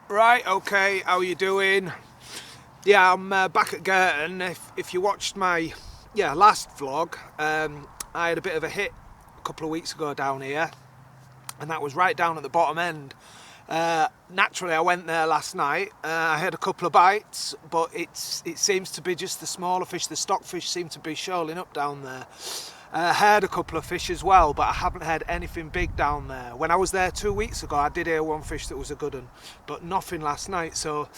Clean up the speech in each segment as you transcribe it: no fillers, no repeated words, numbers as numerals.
Right, okay, how are you doing? Yeah, I'm back at Girton. If you watched my last vlog, I had a bit of a hit a couple of weeks ago down here, and that was right down at the bottom end. Naturally, I went there last night. I had a couple of bites, but it seems to be just the smaller fish. The stockfish seem to be shoaling up down there. I had a couple of fish as well, but I haven't had anything big down there. When I was there 2 weeks ago, I did hear one fish that was a good one, but nothing last night. So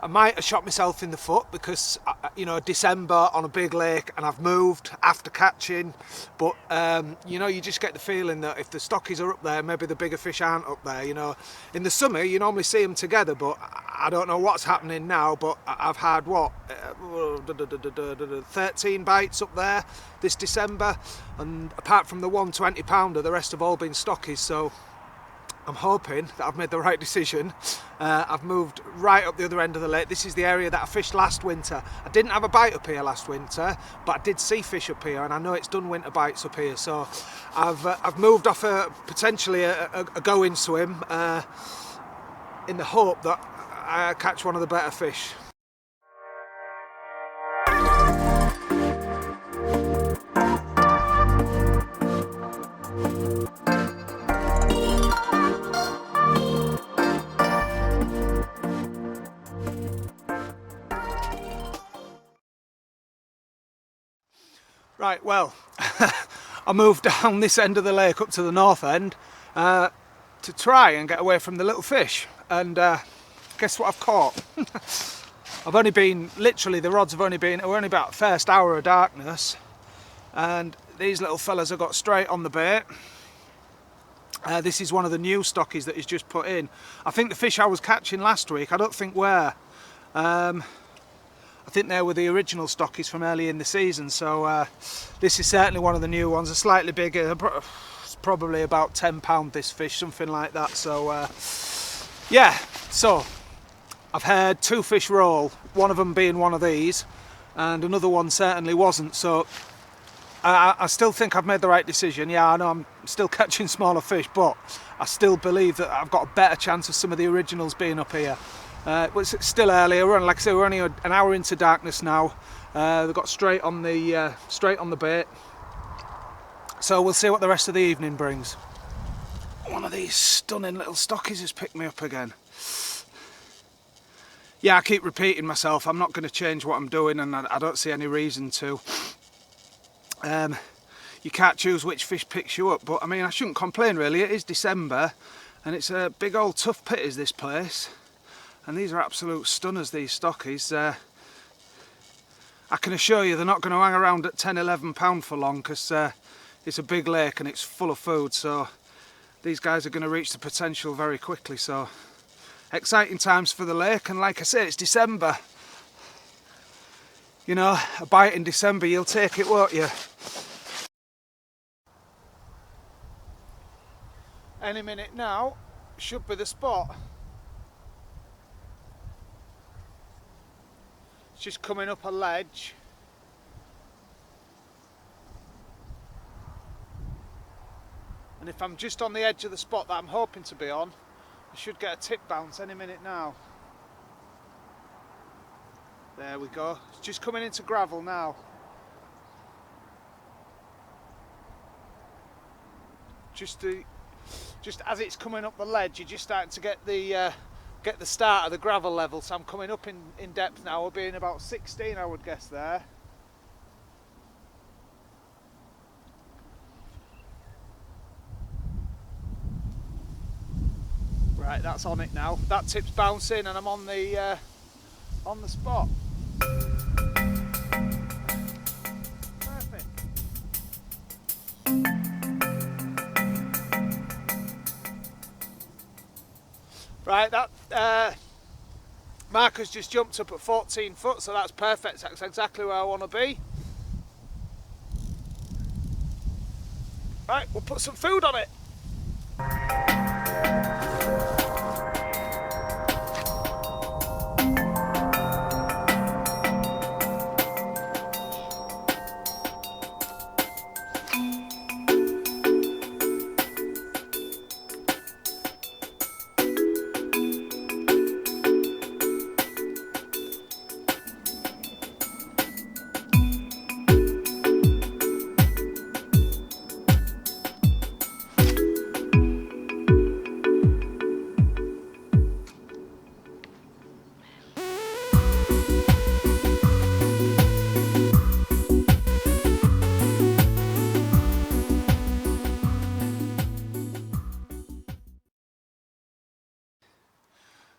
I might have shot myself in the foot because, you know, December on a big lake and I've moved after catching. But, you know, you just get the feeling that if the stockies are up there, maybe the bigger fish aren't up there, you know. In the summer, you normally see them together, but I don't know what's happening now. But I've had, 13 bites up there this December. And apart from the 120 pounder, the rest have all been stockies. So I'm hoping that I've made the right decision. I've moved right up the other end of the lake. This is the area that I fished last winter. I didn't have a bite up here last winter, but I did see fish up here, and I know it's done winter bites up here. So I've moved off potentially a going swim in the hope that I catch one of the better fish. Right, well, I moved down this end of the lake up to the north end to try and get away from the little fish, and guess what I've caught? I've only been, literally the rods have only been, we're only about first hour of darkness, and these little fellas have got straight on the bait. This is one of the new stockies that he's just put in. I think the fish I was catching last week, I don't think were. I think they were the original stockies from early in the season, so this is certainly one of the new ones, a slightly bigger, it's probably about 10 pound this fish, something like that. So yeah, so I've had 2 fish roll, one of them being one of these, and another one certainly wasn't, so I still think I've made the right decision. Yeah, I know I'm still catching smaller fish, but I still believe that I've got a better chance of some of the originals being up here. It's still early. Like I say, we're only an hour into darkness now. They've got straight on the bait. So we'll see what the rest of the evening brings. One of these stunning little stockies has picked me up again. Yeah, I keep repeating myself. I'm not going to change what I'm doing, and I don't see any reason to. You can't choose which fish picks you up, but I mean, I shouldn't complain really. It is December, and it's a big old tough pit is this place. And these are absolute stunners, these stockies. I can assure you they're not going to hang around at 10-11 pound for long, because it's a big lake and it's full of food, so these guys are going to reach the potential very quickly. So exciting times for the lake, and like I say, it's December. You know, a bite in December, you'll take it, won't you? Any minute now should be the spot. It's just coming up a ledge. And if I'm just on the edge of the spot that I'm hoping to be on, I should get a tip bounce any minute now. There we go. It's just coming into gravel now. Just as it's coming up the ledge, you're just starting to get the start of the gravel level, so I'm coming up in depth now. We'll be in about 16, I would guess, there. Right, that's on it now. That tip's bouncing and I'm on the spot. Perfect. Right, Marker's just jumped up at 14 foot, so that's perfect. That's exactly where I want to be. Right, we'll put some food on it.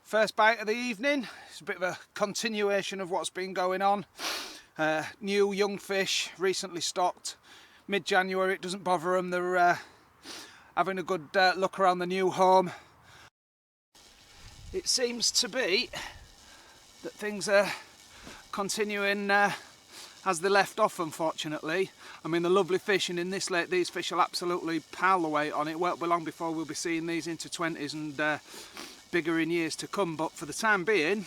First bite of the evening. It's a bit of a continuation of what's been going on. New young fish, recently stocked, mid-January. It doesn't bother them. They're having a good look around the new home. It seems to be that things are continuing as they left off, unfortunately. I mean, the lovely fishing in this lake, these fish will absolutely pile the weight on it. Won't be long before we'll be seeing these into 20s and bigger in years to come, but for the time being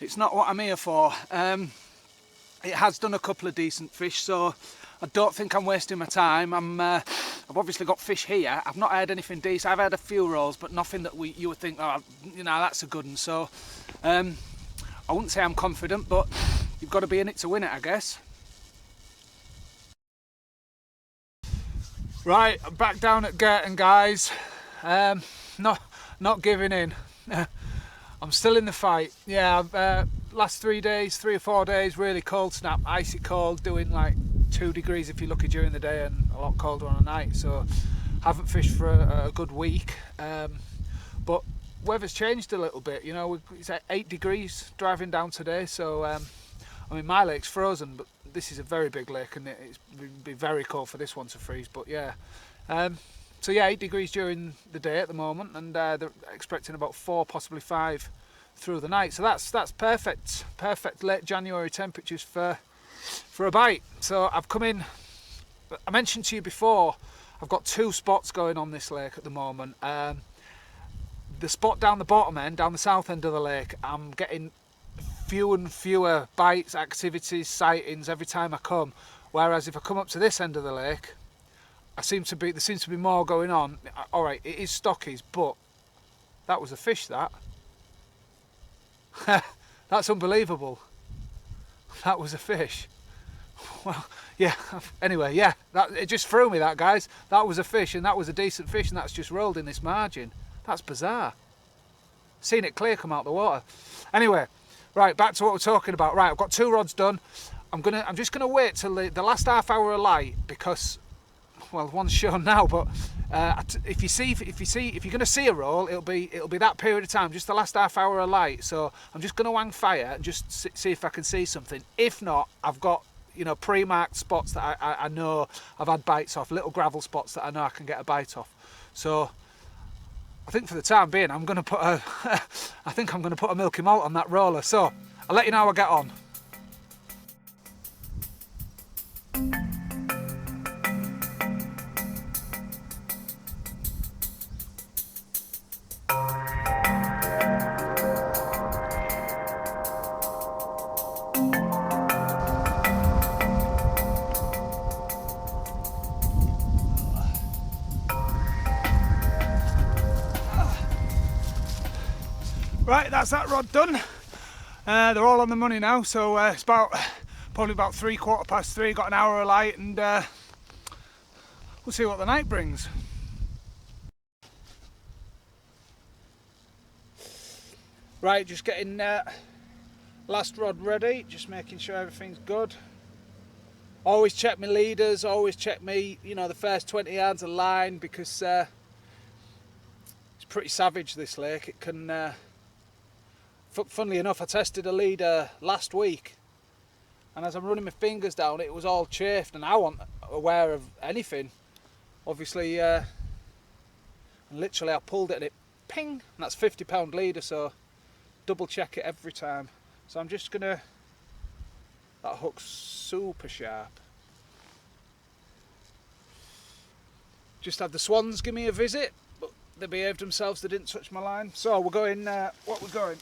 it's not what I'm here for. It has done a couple of decent fish, so I don't think I'm wasting my time. I've obviously got fish here. I've not had anything decent. I've had a few rolls, but nothing that you would think, oh, you know, that's a good one. So I wouldn't say I'm confident, but you've got to be in it to win it, I guess. Right, I'm back down at Girton, guys. Not giving in. I'm still in the fight. Yeah, last 3 or 4 days, really cold snap, icy cold, doing like 2 degrees if you're lucky during the day and a lot colder on a night. So haven't fished for a good week. But weather's changed a little bit. You know, it's at 8 degrees driving down today. So I mean, my lake's frozen, but this is a very big lake, and it's be very cold for this one to freeze. But yeah. So yeah, 8 degrees during the day at the moment, and they're expecting about 4, possibly 5 through the night. So that's perfect late January temperatures for a bite. So I've come in. I mentioned to you before, I've got 2 spots going on this lake at the moment. The spot down the bottom end, down the south end of the lake, I'm getting fewer and fewer bites, activities, sightings every time I come. Whereas if I come up to this end of the lake, there seems to be more going on. All right, it is stockies, but that was a fish. That's unbelievable. That was a fish. Well, yeah. Anyway, yeah, it just threw me, that, guys. That was a fish, and that was a decent fish, and that's just rolled in this margin. That's bizarre. Seen it clear come out the water. Anyway, right, back to what we're talking about. Right, I've got 2 rods done. I'm just gonna wait till the last half hour of light, because, well, one's shown now, but if you're going to see a roll, it'll be that period of time, just the last half hour of light. So I'm just going to hang fire and just see if I can see something. If not, I've got, you know, pre-marked spots that I know I've had bites off, little gravel spots that I know I can get a bite off. So I think for the time being, I'm going to put a milky malt on that roller. So I'll let you know how I get on. Right, that's that rod done. They're all on the money now, so it's probably about 3:15. Got an hour of light, and we'll see what the night brings. Right, just getting last rod ready, just making sure everything's good. Always check my leaders, always check me, you know, the first 20 yards of line, because it's pretty savage, this lake. It can funnily enough, I tested a leader last week, and as I'm running my fingers down, it was all chafed, and I wasn't aware of anything. Obviously, literally I pulled it and it ping, and that's £50 leader, so double check it every time. So I'm just gonna, that hook's super sharp. Just had the swans give me a visit, but they behaved themselves, they didn't touch my line. So we're going, what we're going,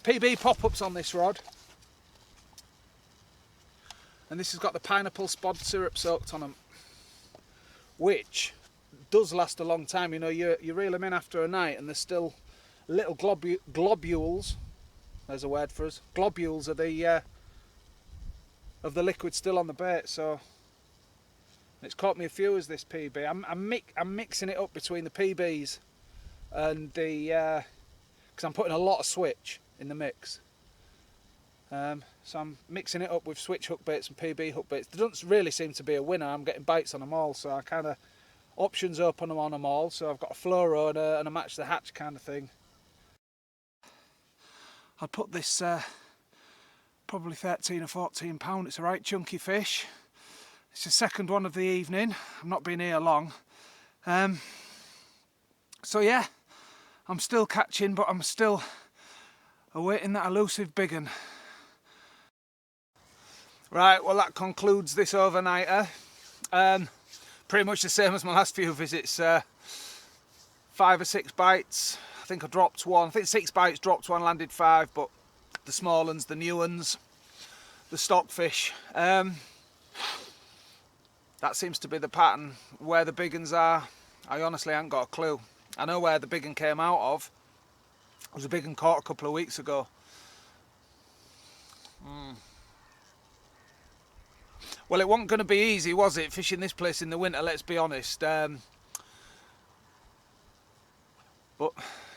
PB pop-ups on this rod. And this has got the pineapple spod syrup soaked on them, which does last a long time. You know, you reel them in after a night and there's still little globules, there's a word for us, globules of the liquid still on the bait. So it's caught me a few as this PB. I'm mixing it up between the PBs and the, because I'm putting a lot of switch in the mix. So I'm mixing it up with switch hook baits and PB hook baits. There doesn't really seem to be a winner. I'm getting bites on them all, so I kind of options open on them all. So I've got a fluoro and a match the hatch kind of thing. I'd put this probably 13 or 14 pound. It's a right chunky fish. It's the second one of the evening. I've not been here long. So yeah, I'm still catching, but I'm still awaiting that elusive big un. Right, well that concludes this overnighter. Pretty much the same as my last few visits. 5 or 6 bites. I think I dropped one. I think 6 bites, dropped one, landed 5, but the small ones, the new ones, the stockfish. That seems to be the pattern. Where the big uns are, I honestly haven't got a clue. I know where the big un came out of. It was a big un caught a couple of weeks ago. Well, it wasn't going to be easy, was it, fishing this place in the winter, let's be honest. But,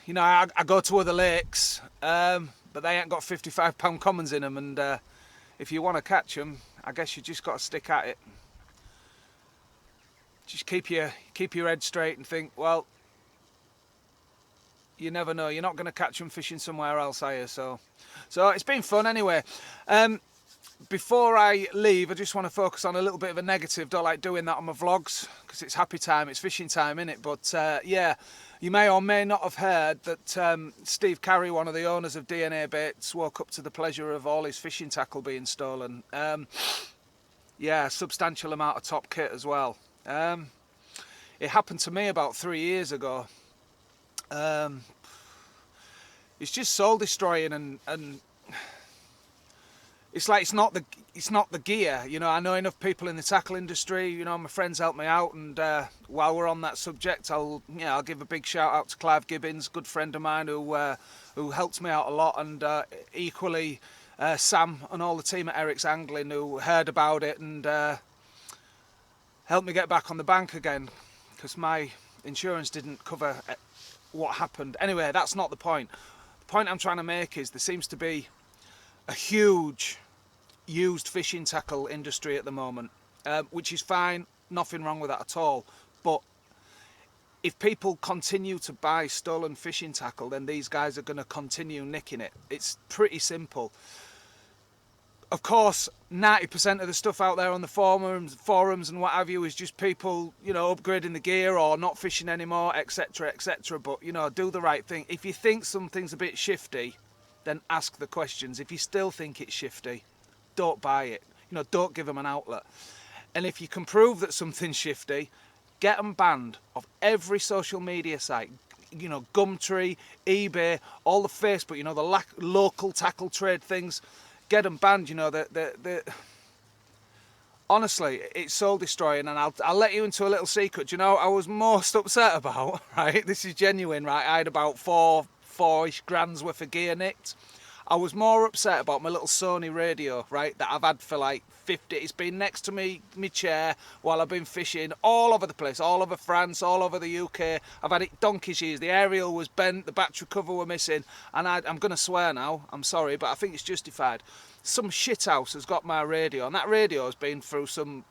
you know, I go to other lakes, but they ain't got 55 pound commons in them, and if you want to catch them, I guess you just got to stick at it. Just keep your head straight and think, well, you never know, you're not going to catch them fishing somewhere else, are you? So it's been fun anyway. Before I leave, I just want to focus on a little bit of a negative. Don't like doing that on my vlogs because it's happy time, it's fishing time, innit? But yeah, you may or may not have heard that Steve Carey, one of the owners of DNA Baits, woke up to the pleasure of all his fishing tackle being stolen. Yeah, a substantial amount of top kit as well. It happened to me about 3 years ago. It's just soul destroying, and it's like it's not the gear, you know. I know enough people in the tackle industry, you know, my friends help me out, and while we're on that subject, I'll give a big shout out to Clive Gibbons, good friend of mine who helped me out a lot, and equally Sam and all the team at Eric's Angling who heard about it and helped me get back on the bank again, because my insurance didn't cover what happened. Anyway, that's not the point. The point I'm trying to make is there seems to be a huge used fishing tackle industry at the moment, which is fine, nothing wrong with that at all. But if people continue to buy stolen fishing tackle, then these guys are going to continue nicking it. It's pretty simple. Of course, 90% of the stuff out there on the forums and what have you is just people, you know, upgrading the gear or not fishing anymore, etc, etc. But, you know, do the right thing. If you think something's a bit shifty, then ask the questions. If you still think it's shifty, don't buy it. You know, don't give them an outlet. And if you can prove that something's shifty, get them banned off every social media site. You know, Gumtree, eBay, all the Facebook, you know, the local tackle trade things. Get them banned, you know. Honestly, it's soul destroying, and I'll let you into a little secret. You know, I was most upset about, right? This is genuine, right? I had about four-ish grand's worth of gear nicked. I was more upset about my little Sony radio, right, that I've had for like 50. It's been next to me, my chair, while I've been fishing all over the place, all over France, all over the UK. I've had it donkey's years. The aerial was bent, the battery cover were missing, and I'm going to swear now, I'm sorry, but I think it's justified. Some shithouse has got my radio, and that radio has been through some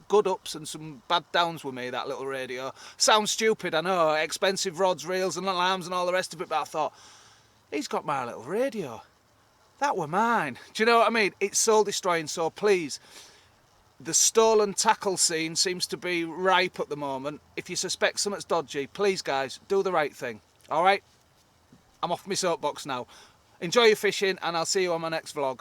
good ups and some bad downs with me, that little radio. Sounds stupid, I know, expensive rods, reels and alarms and all the rest of it, but I thought, he's got my little radio. That were mine. Do you know what I mean? It's soul destroying, so please. The stolen tackle scene seems to be ripe at the moment. If you suspect something's dodgy, please guys, do the right thing. Alright? I'm off my soapbox now. Enjoy your fishing, and I'll see you on my next vlog.